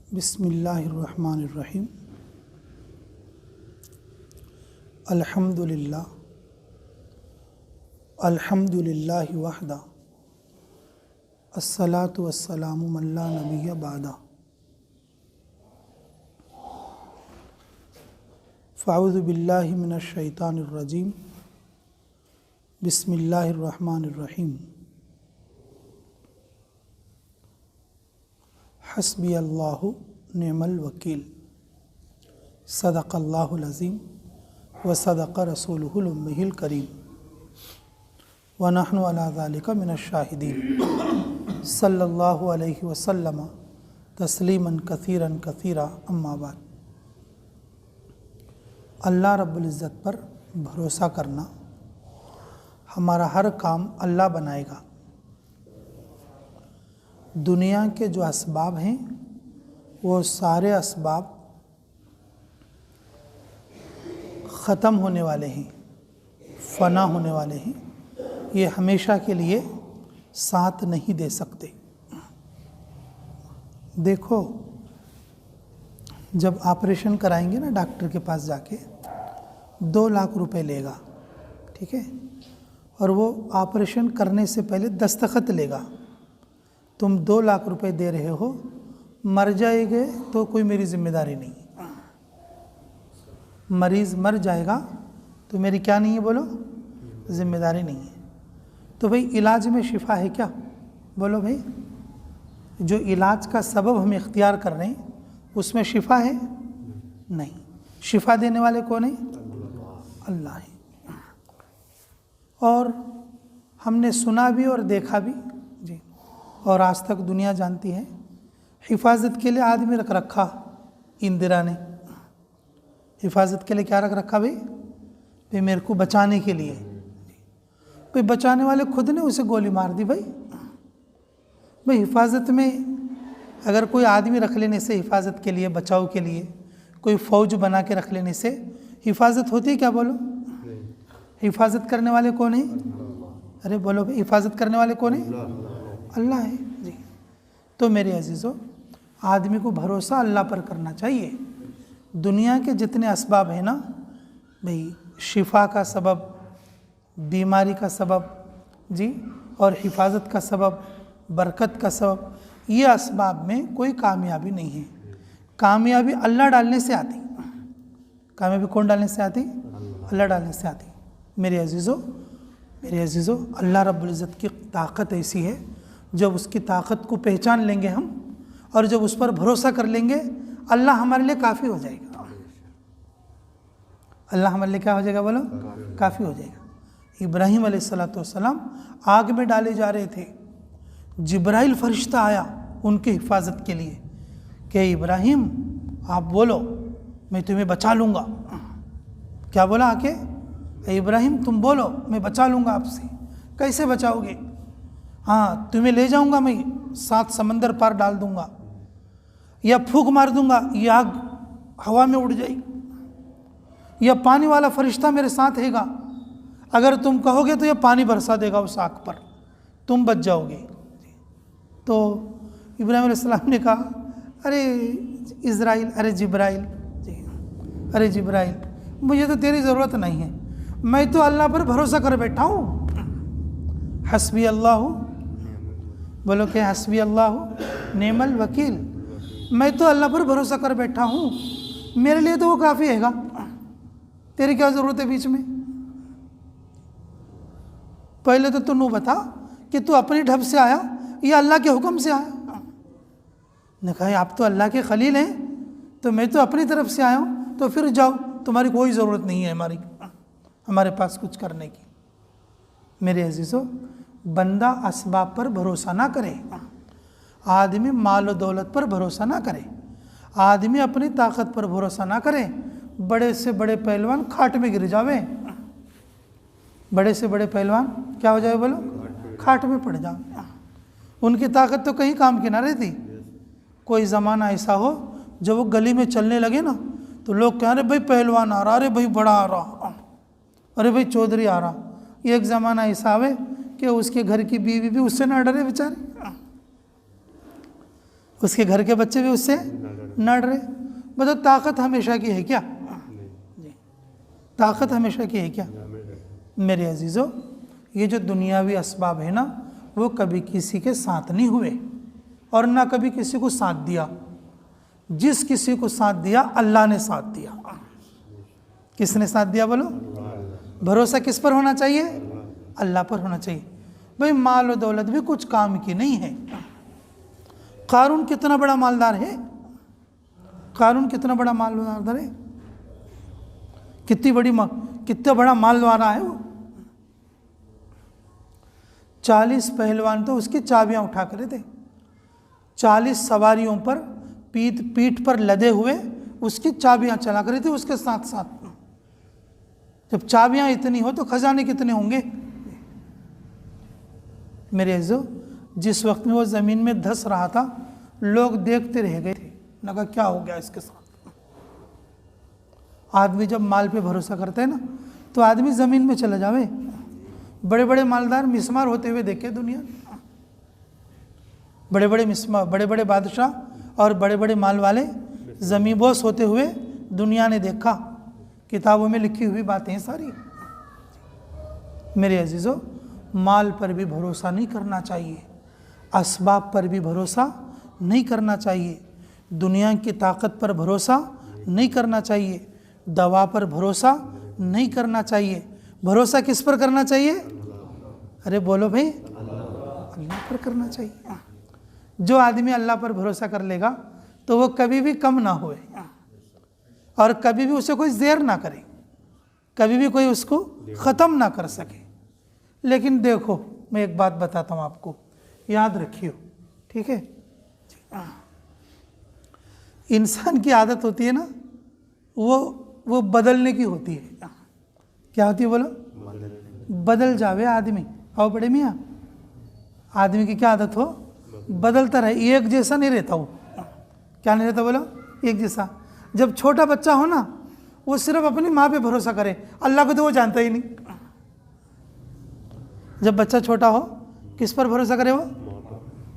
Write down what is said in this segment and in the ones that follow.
बिस्मिल्लाहिर्रहमानिर्रहीम। अल्हम्दुलिल्लाह अल्हम्दुलिल्लाहि वहदा अस्सलातु वस्सलामु अला नबिय्य बादा। फ़अऊज़ु बिल्लाहि मिनश शैतानिर रजीम। बिस्मिल्लाहिर्रहमानिर्रहीम। हस्बी अल्लाहु निअमल वकील। सदक़ल्लाहुल अज़ीम व सदक़ रसूलुहुल उम्मीयुल करीम व नहनु अला ज़ालिका मिनश शाहिदीन। सल्लल्लाहु अलैहि वसल्लम तस्लीमन कसीरन कसीरा। अम्मा बाद। अल्लाह रब्बुल इज़्ज़त पर भरोसा करना, हमारा हर काम अल्लाह बनाएगा। दुनिया के जो असबाब हैं वो सारे असबाब ख़त्म होने वाले हैं, फ़ना होने वाले हैं। ये हमेशा के लिए साथ नहीं दे सकते। देखो, जब ऑपरेशन कराएंगे ना डॉक्टर के पास जाके 2 लाख रुपए लेगा, ठीक है, और वो ऑपरेशन करने से पहले दस्तखत लेगा। तुम 2 लाख रुपए दे रहे हो, मर जाएंगे तो कोई मेरी जिम्मेदारी नहीं। मरीज़ मर जाएगा तो मेरी क्या नहीं है, बोलो, जिम्मेदारी नहीं है। तो भाई इलाज में शिफा है क्या? बोलो भाई, जो इलाज का सबब हम इख्तियार कर रहे हैं उसमें शिफा है? नहीं। शिफा देने वाले कौन है? अल्लाह है। और हमने सुना भी और देखा भी जी, और आज तक दुनिया जानती है। हिफाजत के लिए आदमी रख रखा इंदिरा ने। हिफाजत के लिए क्या रख रखा भाई? भाई मेरे को बचाने के लिए। भाई बचाने वाले खुद ने उसे गोली मार दी। भाई हिफाजत में अगर कोई आदमी रख लेने से, हिफाजत के लिए, बचाव के लिए कोई फ़ौज बना के रख लेने से हिफाजत होती है क्या? बोलो। हिफाजत करने वाले कौन है? अरे बोलो भाई, हिफाजत करने वाले कौन है? अल्लाह है जी। तो मेरे अजीज़ों, आदमी को भरोसा अल्लाह पर करना चाहिए। दुनिया के जितने असबाब हैं ना भाई, शिफा का सबब, बीमारी का सबब जी, और हिफाजत का सबब, बरकत का सबब, ये असबाब में कोई कामयाबी नहीं है। कामयाबी अल्लाह डालने से आती। कामयाबी कौन डालने से आती? अल्लाह डालने से आती। मेरे अजीज़ों, अल्लाह रब्बुल इज़्ज़त की ताकत ऐसी है, जब उसकी ताकत को पहचान लेंगे हम और जब उस पर भरोसा कर लेंगे, अल्लाह हमारे लिए काफ़ी हो जाएगा। अल्लाह हमारे लिए क्या हो जाएगा? बोलो, काफ़ी हो जाएगा। इब्राहीम अलैहिस्सलाम आग में डाले जा रहे थे। जिब्राइल फरिश्ता आया उनकी हिफाजत के लिए कि इब्राहीम आप बोलो, मैं तुम्हें बचा लूँगा। क्या बोला आके? इब्राहीम तुम बोलो, मैं बचा लूँगा आपसे। कैसे बचाओगे? हाँ, तुम्हें ले जाऊँगा मैं, 7 समंदर पार डाल दूँगा, या फूंक मार दूँगा, ये आग हवा में उड़ जाएगी, या पानी वाला फरिश्ता मेरे साथ हैगा, अगर तुम कहोगे तो ये पानी बरसा देगा उस आग पर, तुम बच जाओगे। तो इब्राहीम अलैहिस्सलाम ने कहा, अरे इज़राइल, अरे जिब्राइल जी, अरे जिब्राइल, मुझे तो तेरी ज़रूरत नहीं है, मैं तो अल्लाह पर भरोसा कर बैठा हूँ। हस्बी अल्लाह, बोलो कि हस्बी अल्लाह निअमल वकील। मैं तो अल्लाह पर भरोसा कर बैठा हूँ, मेरे लिए तो वो काफ़ी हैगा, तेरी क्या ज़रूरत है बीच में? पहले तो तू बता कि तू अपनी ढब से आया या अल्लाह के हुक्म से आया? ने कहा आप तो अल्लाह के खलील हैं, तो मैं तो अपनी तरफ से आया हूँ, तो फिर जाओ, तुम्हारी कोई ज़रूरत नहीं है हमारे पास कुछ करने की। मेरे अजीज़ों, बंदा असबाब पर भरोसा ना करे, आदमी माल व दौलत पर भरोसा ना करे, आदमी अपनी ताकत पर भरोसा ना करे। बड़े से बड़े पहलवान खाट में गिर जावे, बड़े से बड़े पहलवान क्या हो जाए? बोलो, खाट में पड़ जाओ। उनकी ताकत तो कहीं काम की ना रहती। कोई ज़माना ऐसा हो जब वो गली में चलने लगे ना, तो लोग कह रहे भाई पहलवान आ रहा, अरे भाई बड़ा आ रहा, अरे भाई चौधरी आ रहा। एक ज़माना ऐसा आवे कि उसके घर की बीवी भी उससे ना डरे बेचारे। उसके घर के बच्चे भी उससे न डरे। बताओ ताकत हमेशा की है क्या? जी, ताकत हमेशा की है क्या? मेरे अजीज़ों, ये जो दुनियावी असबाब है ना, वो कभी किसी के साथ नहीं हुए और ना कभी किसी को साथ दिया। जिस किसी को साथ दिया अल्लाह ने साथ दिया। किसने साथ दिया बोलो? भरोसा किस पर होना चाहिए? अल्लाह पर होना चाहिए। भाई माल और दौलत भी कुछ काम की नहीं है। कारून कितना बड़ा मालदार है? कारून कितना बड़ा मालदार है? कितना बड़ा माल वाला है वो। 40 पहलवान तो उसकी चाबियां उठा करे थे। 40 सवारियों पर पीठ पर लदे हुए उसकी चाबियां चला करे थे उसके साथ साथ। जब चाबियां इतनी हो तो खजाने कितने होंगे? मेरे अज़ीज़ों, जिस वक्त में वो ज़मीन में धंस रहा था, लोग देखते रह गए थे, लगा क्या हो गया इसके साथ। आदमी जब माल पे भरोसा करता है ना, तो आदमी ज़मीन में चला जावे। बड़े बड़े मालदार मिस्मार होते हुए देखे दुनिया। बड़े बड़े बादशाह और बड़े बड़े माल वाले ज़मीबोस होते हुए दुनिया ने देखा। किताबों में लिखी हुई बातें हैं सारी। मेरे अजीज़ों, माल पर भी भरोसा नहीं करना चाहिए, असबाब पर भी भरोसा नहीं करना चाहिए, दुनिया की ताकत पर भरोसा नहीं करना चाहिए, दवा पर भरोसा नहीं करना चाहिए। भरोसा किस पर करना चाहिए? अरे बोलो भाई, अल्लाह पर करना चाहिए। जो आदमी अल्लाह पर भरोसा कर लेगा तो वो कभी भी कम ना होए और कभी भी उसे कोई ज़ेर ना करे, कभी भी कोई उसको ख़त्म ना कर सके। लेकिन देखो, मैं एक बात बताता हूँ आपको, याद रखियो, ठीक है? इंसान की आदत होती है ना, वो बदलने की होती है। क्या होती है बोलो? बदल जावे आदमी। आओ बड़े मियाँ, आदमी की क्या आदत हो? बदलता रहे, एक जैसा नहीं रहता वो। क्या नहीं रहता बोलो? एक जैसा। जब छोटा बच्चा हो ना, वो सिर्फ अपनी माँ पे भरोसा करे, अल्लाह को तो वो जानता ही नहीं। जब बच्चा छोटा हो, किस पर भरोसा करे वो?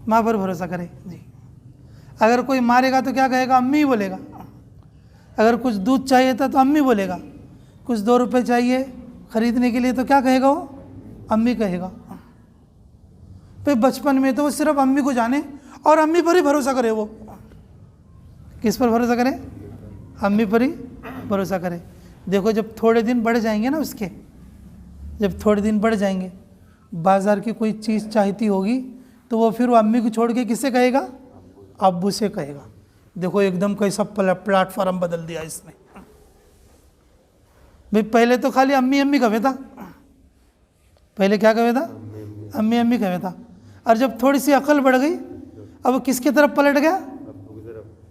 माँ पर भरोसा करे जी। अगर कोई मारेगा तो क्या कहेगा? अम्मी बोलेगा। अगर कुछ दूध चाहिए था तो अम्मी बोलेगा। कुछ 2 रुपये चाहिए खरीदने के लिए तो क्या कहेगा वो? अम्मी कहेगा। फिर बचपन में तो वो सिर्फ अम्मी को जाने और अम्मी पर ही भरोसा करे। वो किस पर भरोसा करे? अम्मी पर ही भरोसा करे। देखो, जब थोड़े दिन बढ़ जाएंगे ना उसके, जब थोड़े दिन बढ़ जाएंगे, बाज़ार की कोई चीज़ चाहती होगी तो वो फिर वो अम्मी को छोड़ के किससे कहेगा? अब्बू से कहेगा। देखो एकदम कैसा प्लेटफॉर्म बदल दिया इसने। भाई पहले तो खाली अम्मी अम्मी कहे था, पहले क्या कहे था? अम्मी अम्मी कहे था। और जब थोड़ी सी अकल बढ़ गई, अब वो किसकी तरफ पलट गया?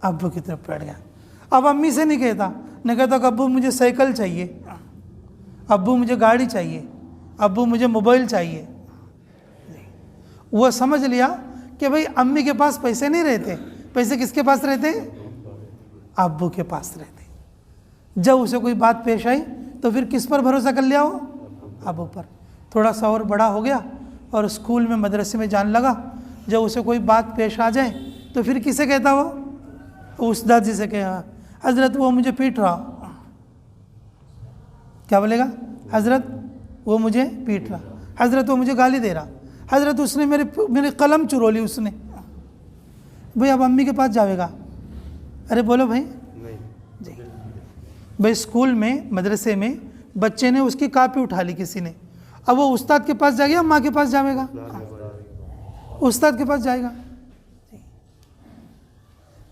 अब्बू की तरफ पलट गया। अब अम्मी से नहीं कहता, नहीं कहता कि अब्बू मुझे साइकिल चाहिए, अब्बू मुझे गाड़ी चाहिए, अब्बू मुझे मोबाइल चाहिए। वो समझ लिया कि भाई अम्मी के पास पैसे नहीं रहते, पैसे किसके पास रहते? अब्बू के पास रहते। जब उसे कोई बात पेश आई तो फिर किस पर भरोसा कर लिया वो? अब्बू पर। थोड़ा सा और बड़ा हो गया और स्कूल में मदरसे में जाने लगा, जब उसे कोई बात पेश आ जाए तो फिर किसे कहता वो? उस्ताद जी से कहा, हज़रत वो मुझे पीट रहा। क्या बोलेगा? हज़रत वो मुझे पीट रहा, हज़रत वो मुझे गाली दे रहा, हज़रत उसने मेरे कलम चुरो ली उसने। भाई अब अम्मी के पास जाएगा? अरे बोलो भाई जी। भाई स्कूल में मदरसे में बच्चे ने उसकी कापी उठा ली किसी ने, अब वो उस्ताद के पास जाएगा, माँ के पास जाएगा? उस्ताद के पास जाएगा।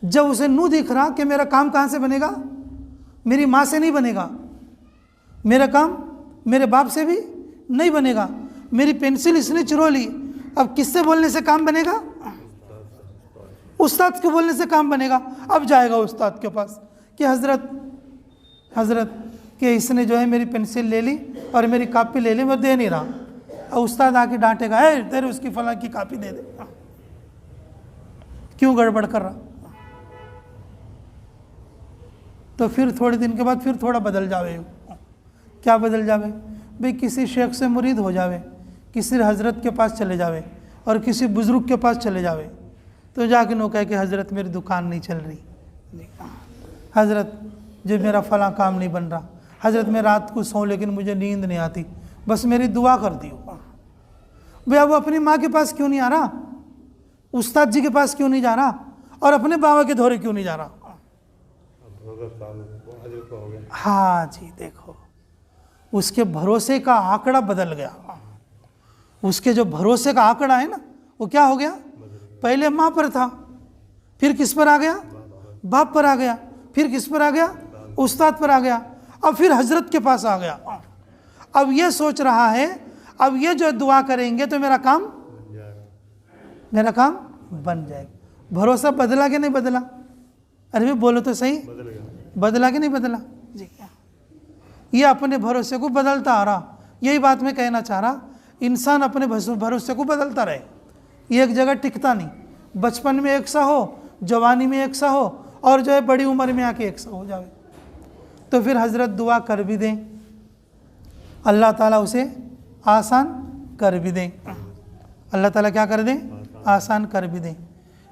जब उसे नू दिख रहा कि मेरा काम कहाँ से बनेगा? मेरी माँ से नहीं बनेगा, मेरा काम मेरे बाप से भी नहीं बनेगा, मेरी पेंसिल इसने चुरा ली, अब किससे बोलने से काम बनेगा? उस्ताद के बोलने से काम बनेगा। अब जाएगा उस्ताद के पास कि हज़रत कि इसने जो है मेरी पेंसिल ले ली और मेरी कापी ले ली, मैं दे नहीं रहा। और उस्ताद आके डांटेगा, है तेरे उसकी फला की कापी दे दे, क्यों गड़बड़ कर रहा? तो फिर थोड़े दिन के बाद फिर थोड़ा बदल जावे। क्या बदल जावे? भाई किसी शेख से मुरीद हो जावे, किसी हज़रत के पास चले जावे और किसी बुज़ुर्ग के पास चले जावे। तो जाके नो कहे कि हज़रत मेरी दुकान नहीं चल रही, हज़रत जो मेरा फ़लाँ काम नहीं बन रहा, हज़रत मैं रात को सोऊं लेकिन मुझे नींद नहीं आती, बस मेरी दुआ कर दियो। भैया वो अपनी माँ के पास क्यों नहीं आ रहा, उस्ताद जी के पास क्यों नहीं जा रहा, और अपने बाबा के धोरे क्यों नहीं जा रहा? हाँ जी, देखो उसके भरोसे का आंकड़ा बदल गया। उसके जो भरोसे का आंकड़ा है ना, वो क्या हो गया? पहले माँ पर था, फिर किस पर आ गया? बाप पर आ गया, फिर किस पर आ गया? उस्ताद पर आ गया, अब फिर हजरत के पास आ गया। अब ये सोच रहा है अब ये जो दुआ करेंगे तो मेरा काम बन जाएगा। भरोसा बदला कि नहीं बदला? अरे भी बोलो तो सही, बदला कि नहीं बदला जी? ये अपने भरोसे को बदलता आ रहा। यही बात मैं कहना चाह रहा, इंसान अपने भरोसे को बदलता रहे, ये एक जगह टिकता नहीं। बचपन में एक सा हो, जवानी में एक सा हो, और जो है बड़ी उम्र में आके एक सा हो जाए। तो फिर हजरत दुआ कर भी दें, अल्लाह ताला उसे आसान कर भी दें। अल्लाह ताला क्या कर दें? आसान कर भी दें।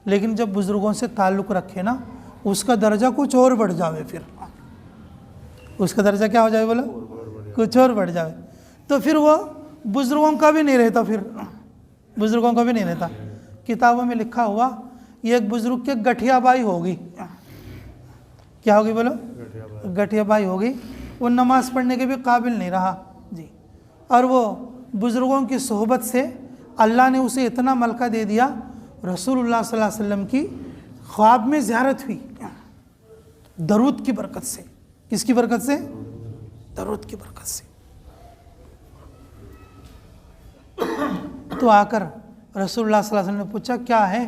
लेकिन जब बुज़ुर्गों से ताल्लुक़ रखे ना, उसका दर्जा कुछ और बढ़ जावे, फिर उसका दर्जा क्या हो जाए बोला? कुछ और बढ़ जावे। तो फिर वो बुज़ुर्गों का भी नहीं रहता, फिर बुज़ुर्गों का भी नहीं रहता। किताबों में लिखा हुआ, ये एक बुज़ुर्ग के गठियाबाई होगी। क्या होगी बोलो? गठियाबाई होगी। वो नमाज़ पढ़ने के भी काबिल नहीं रहा जी, और वो बुज़ुर्गों की सोहबत से अल्लाह ने उसे इतना मलका दे दिया, रसूलुल्लाह सल्लल्लाहु अलैहि वसल्लम की ख्वाब में ज़ियारत हुई, दरूद की बरकत से। किसकी बरकत से? दरूद की बरकत से। तो आकर रसूलुल्लाह सल्लल्लाहु अलैहि वसल्लम ने पूछा, क्या है?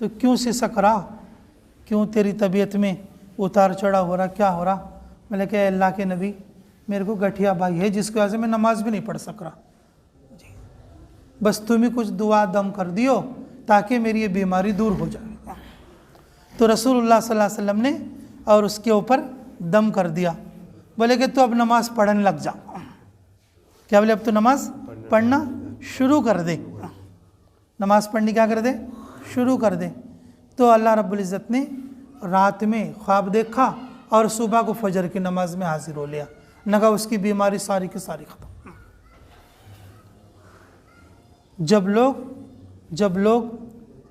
तो क्यों सिसक रहा, क्यों तेरी तबीयत में उतार चढ़ाव हो रहा, क्या हो रहा? मैंने कहा अल्लाह के नबी, मेरे को गठिया भाई है जिसकी वजह से मैं नमाज भी नहीं पढ़ सक रहा जी, बस तुम ही कुछ दुआ दम कर दियो ताकि मेरी ये बीमारी दूर हो जाए। तो रसूलुल्लाह सल्लल्लाहु अलैहि वसल्लम ने और उसके ऊपर दम कर दिया। बोले कि तो अब नमाज पढ़ने लग जा। क्या बोले? अब तो नमाज पढ़ना शुरू कर दे। नमाज पढ़नी क्या कर दे? शुरू कर दे। तो अल्लाह रब्बुल इज़्ज़त ने रात में ख्वाब देखा और सुबह को फजर की नमाज में हाजिर हो लिया। नगा उसकी बीमारी सारी की सारी ख़त्म। जब लोग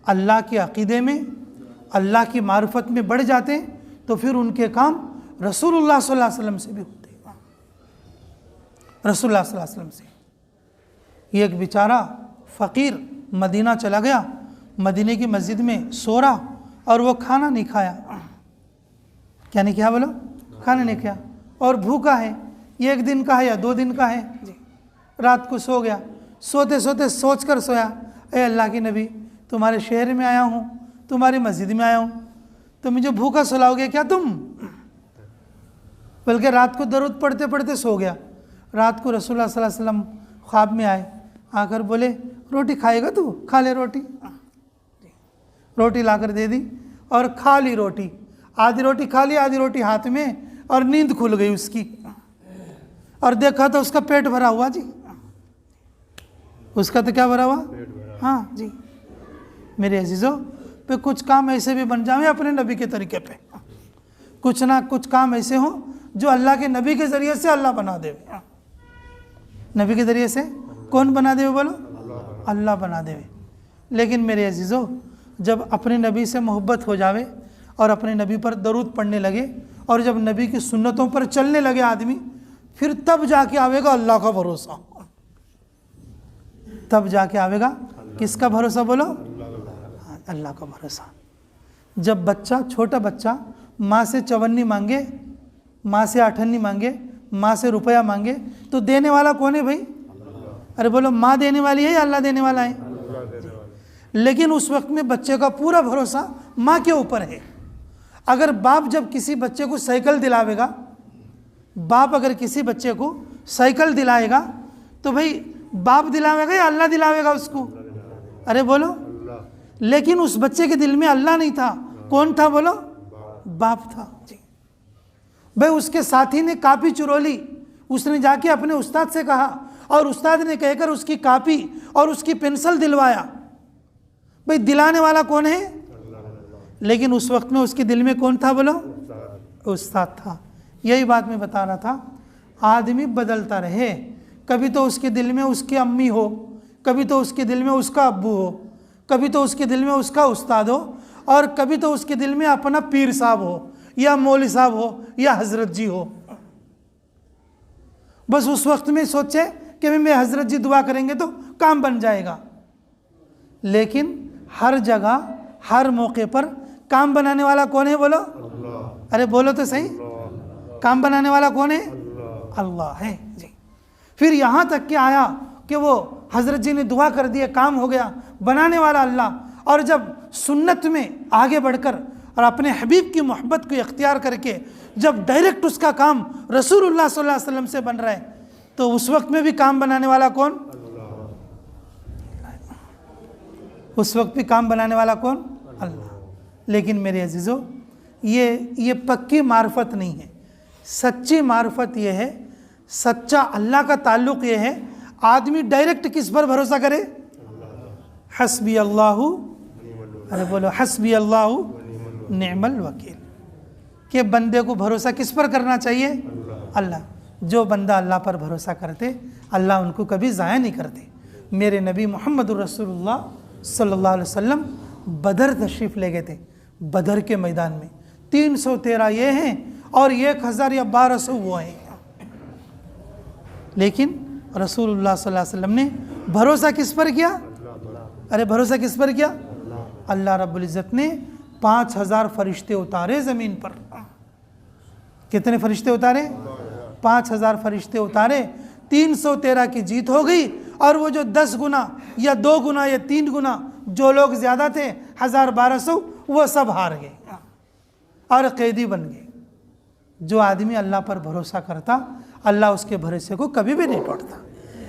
अल्लाह के अक़ीदे में, अल्लाह की मारिफत में बढ़ जाते हैं तो फिर उनके काम रसूलुल्लाह सल्लल्लाहु अलैहि वसल्लम से भी होते हैं। रसूलुल्लाह सल्लल्लाहु अलैहि वसल्लम से। एक बेचारा फ़कीर मदीना चला गया, मदीने की मस्जिद में सो रहा और वो खाना नहीं खाया। क्या नहीं किया बोलो? खाना नहीं खाया, और भूखा है। ये 1 दिन का है या 2 दिन का है जी। रात को सो गया, सोते सोते सोच कर सोया, ए अल्लाह की नबी, तुम्हारे शहर में आया हूँ, तुम्हारी मस्जिद में आया हूँ, तो मुझे भूखा सुलाओगे क्या तुम? बल्कि रात को दरूद पढ़ते पढ़ते सो गया। रात को रसूलुल्लाह सल्लल्लाहु अलैहि वसल्लम ख्वाब में आए, आकर बोले, रोटी खाएगा तू? खा ले रोटी। रोटी लाकर दे दी और खा ली रोटी। आधी रोटी खा ली, आधी रोटी हाथ में, और नींद खुल गई उसकी। और देखा तो उसका पेट भरा हुआ जी। उसका तो क्या भरा हुआ? हाँ जी। मेरे अजीज़ों, पे कुछ काम ऐसे भी बन जाए अपने नबी के तरीके पे। कुछ ना कुछ काम ऐसे हो जो अल्लाह के नबी के ज़रिए से अल्लाह बना देवे। नबी के ज़रिए से कौन बना देवे बोलो? अल्लाह बना देवे। लेकिन मेरे अजीज़ों, जब अपने नबी से मोहब्बत हो जावे और अपने नबी पर दरूद पढ़ने लगे और जब नबी की सुन्नतों पर चलने लगे आदमी, फिर तब जाके आवेगा अल्लाह का भरोसा। तब जाके आवेगा किसका भरोसा बोलो? अल्लाह का भरोसा। जब बच्चा, छोटा बच्चा माँ से चवन्नी मांगे, माँ से आठन्नी मांगे, माँ से रुपया मांगे, तो देने वाला कौन है भाई? अरे बोलो, माँ देने वाली है या अल्लाह देने वाला है? लेकिन उस वक्त में बच्चे का पूरा भरोसा माँ के ऊपर है। अगर बाप जब किसी बच्चे को साइकिल दिलावेगा, बाप अगर किसी बच्चे को साइकिल दिलाएगा, तो भाई बाप दिलावेगा या अल्लाह दिलावेगा उसको? अरे बोलो। लेकिन उस बच्चे के दिल में अल्लाह नहीं था, कौन था बोलो? बाप था जी। भाई उसके साथी ने कापी चुरोली, उसने जाके अपने उस्ताद से कहा और उस्ताद ने कहकर उसकी कापी और उसकी पेंसिल दिलवाया। भाई दिलाने वाला कौन है? लेकिन उस वक्त में उसके दिल में कौन था? बोलो, उस्ताद था। यही बात मैं बता रहा था, आदमी बदलता रहे, कभी तो उसके दिल में उसकी अम्मी हो, कभी तो उसके दिल में उसका अब्बू हो, कभी तो उसके दिल में उसका उस्ताद हो, और कभी तो उसके दिल में अपना पीर साहब हो या मौलवी साहब हो या हजरत जी हो। बस उस वक्त में सोचे कि मैं हजरत जी दुआ करेंगे तो काम बन जाएगा। लेकिन हर जगह हर मौके पर काम बनाने वाला कौन है? बोलो, अरे बोलो तो सही, काम बनाने वाला कौन है? अल्लाह है जी। फिर यहाँ तक कि आया कि वो हजरत जी ने दुआ कर दिया, काम हो गया, बनाने वाला अल्लाह। और जब सुन्नत में आगे बढ़कर और अपने हबीब की मोहब्बत को इख्तियार करके जब डायरेक्ट उसका काम रसूलुल्लाह सल्लल्लाहु अलैहि वसल्लम से बन रहा है, तो उस वक्त में भी काम बनाने वाला कौन? उस वक्त भी काम बनाने वाला कौन? अल्लाह। लेकिन मेरे अजीज़ों, ये पक्की मार्फत नहीं है। सच्ची मार्फत ये है, सच्चा अल्लाह का ताल्लुक़ ये है, आदमी डायरेक्ट किस पर भरोसा करे? हस्बी अल्लाहु, अरे बोलो हस्बी अल्लाहु निअमल वकील। के बंदे को भरोसा किस पर करना चाहिए? अल्लाह। जो बंदा अल्लाह पर भरोसा करते, अल्लाह उनको कभी ज़ाया नहीं करते। मेरे नबी मोहम्मद रसूलुल्लाह सल्लल्लाहु अलैहि वसल्लम बदर तशरीफ़ ले गए थे। बदर के मैदान में 313 ये हैं और 1000 या 1200 वो हैं। लेकिन रसूलुल्लाह सल्लल्लाहु अलैहि वसल्लम ने भरोसा किस पर किया? अरे भरोसा किस पर किया? अल्लाह रब्बुल इज़्ज़त ने 5000 फरिश्ते उतारे ज़मीन पर। कितने फरिश्ते उतारे? 5000 फरिश्ते उतारे। 313 की जीत हो गई, और वो जो 10 गुना या 2 गुना या 3 गुना जो लोग ज़्यादा थे, 1000-1200, वो सब हार गए और कैदी बन गए। जो आदमी अल्लाह पर भरोसा करता, अल्लाह उसके भरोसे को कभी भी नहीं तोड़ता।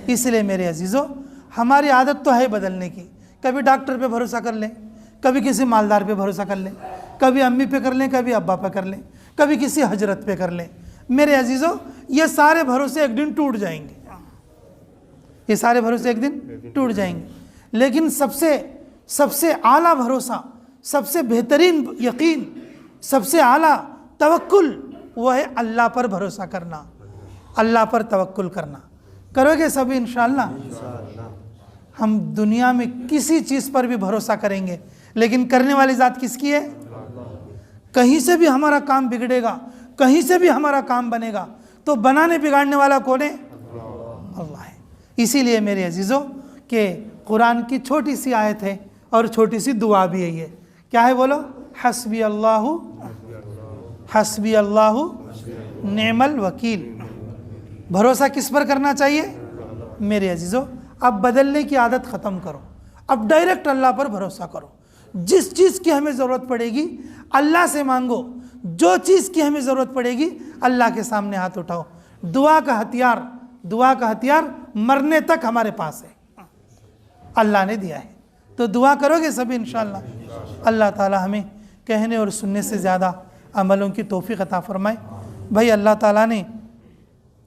इसलिए मेरे अजीज़ों, हमारी आदत तो है बदलने की। कभी डॉक्टर पे भरोसा कर लें, कभी किसी मालदार पे भरोसा कर लें, कभी अम्मी पे कर लें, कभी अब्बा पे कर लें, कभी किसी हजरत पे कर लें। मेरे अजीज़ों, ये सारे भरोसे एक दिन टूट जाएंगे। ये सारे भरोसे एक दिन टूट जाएंगे। लेकिन सबसे आला भरोसा, सबसे बेहतरीन यकीन, सबसे आला तवक्कुल, वो है अल्लाह पर भरोसा करना, अल्लाह पर तवक्कुल करना। करोगे सभी इंशाअल्लाह? हम दुनिया में किसी चीज़ पर भी भरोसा करेंगे, लेकिन करने वाली ज़ात किसकी है? कहीं से भी हमारा काम बिगड़ेगा, कहीं से भी हमारा काम बनेगा, तो बनाने बिगाड़ने वाला कौन है? अल्लाह है। इसीलिए मेरे अजीज़ों, कि कुरान की छोटी सी आयत है और छोटी सी दुआ भी है। ये क्या है? बोलो, हस्बी अल्लाहु, हस्बी अल्लाहु निअमल वकील। भरोसा किस पर करना चाहिए? मेरे अजीज़ों, अब बदलने की आदत ख़त्म करो, अब डायरेक्ट अल्लाह पर भरोसा करो। जिस चीज़ की हमें ज़रूरत पड़ेगी अल्लाह से मांगो, जो चीज़ की हमें ज़रूरत पड़ेगी अल्लाह के सामने हाथ उठाओ। दुआ का हथियार मरने तक हमारे पास है, अल्लाह ने दिया है। तो दुआ करोगे सभी इंशाअल्लाह। अल्लाह ताला हमें कहने और सुनने से ज़्यादा अमलों की तौफीक अता फरमाए। भाई, अल्लाह ताला ने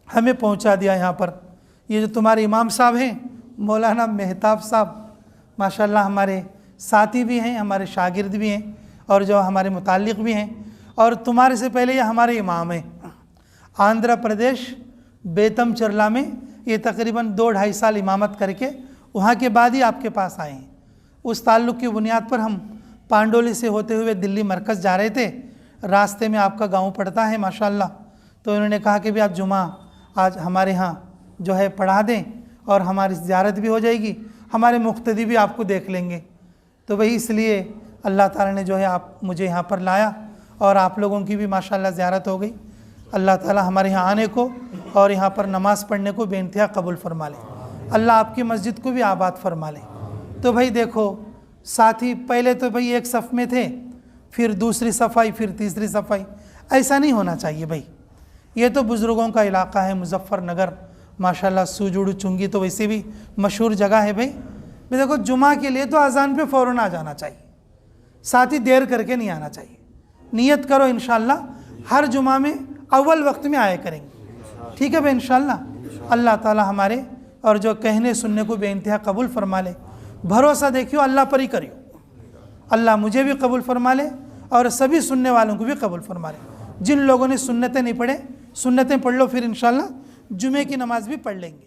हमें पहुंचा दिया यहाँ पर। ये जो तुम्हारे इमाम साहब हैं, मौलाना मेहताब साहब, माशाल्लाह हमारे साथी भी हैं, हमारे शागिर्द भी हैं, और जो हमारे मुताल्लिक़ भी हैं। और तुम्हारे से पहले ये हमारे इमाम हैं। आंध्र प्रदेश बेतमचरला में ये तकरीबन 2-2.5 साल इमामत करके वहाँ के बाद ही आपके पास आए हैं। उस ताल्लुक़ की बुनियाद पर हम पांडोली से होते हुए दिल्ली मरकज़ जा रहे थे। रास्ते में आपका गांव पड़ता है माशाल्लाह, तो उन्होंने कहा कि भी आप जुमा आज हमारे यहाँ जो है पढ़ा दें, और हमारी ज़ियारत भी हो जाएगी, हमारे मुक्तदी भी आपको देख लेंगे। तो वही इसलिए अल्लाह ताला ने जो है मुझे यहाँ पर लाया, और आप लोगों की भी माशाल्लाह ज़ियारत हो गई। अल्लाह ताला हमारे यहाँ आने को और यहाँ पर नमाज़ पढ़ने को बेइंतहा कबूल फरमा ले। अल्लाह आपकी मस्जिद को भी आबाद फरमा ले। तो भाई देखो, साथी पहले तो भाई एक सफ़ में थे, फिर दूसरी सफाई, फिर तीसरी सफाई। ऐसा नहीं होना चाहिए भाई। ये तो बुज़ुर्गों का इलाका है, मुजफ्फ़रनगर माशाल्लाह। सूजुड़ चुंगी तो वैसे भी मशहूर जगह है भाई। देखो, जुमा के लिए तो अज़ान पे फ़ौरन आ जाना चाहिए, साथ ही देर करके नहीं आना चाहिए। नियत करो इंशाअल्लाह हर जुमा में अव्वल वक्त में आया करेंगे, ठीक है भाई इंशाअल्लाह। अल्लाह ताला हमारे और जो कहने सुनने को बेइंतहा कबूल फरमा ले। भरोसा देखियो अल्लाह पर ही करियो, अल्लाह मुझे भी कबूल फरमा ले और सभी सुनने वालों को भी कबूल फरमा ले। जिन लोगों ने सुन्नतें नहीं पढ़े, सुन्नतें पढ़ लो, फिर इंशाल्लाह जुमे की नमाज भी पढ़ लेंगे।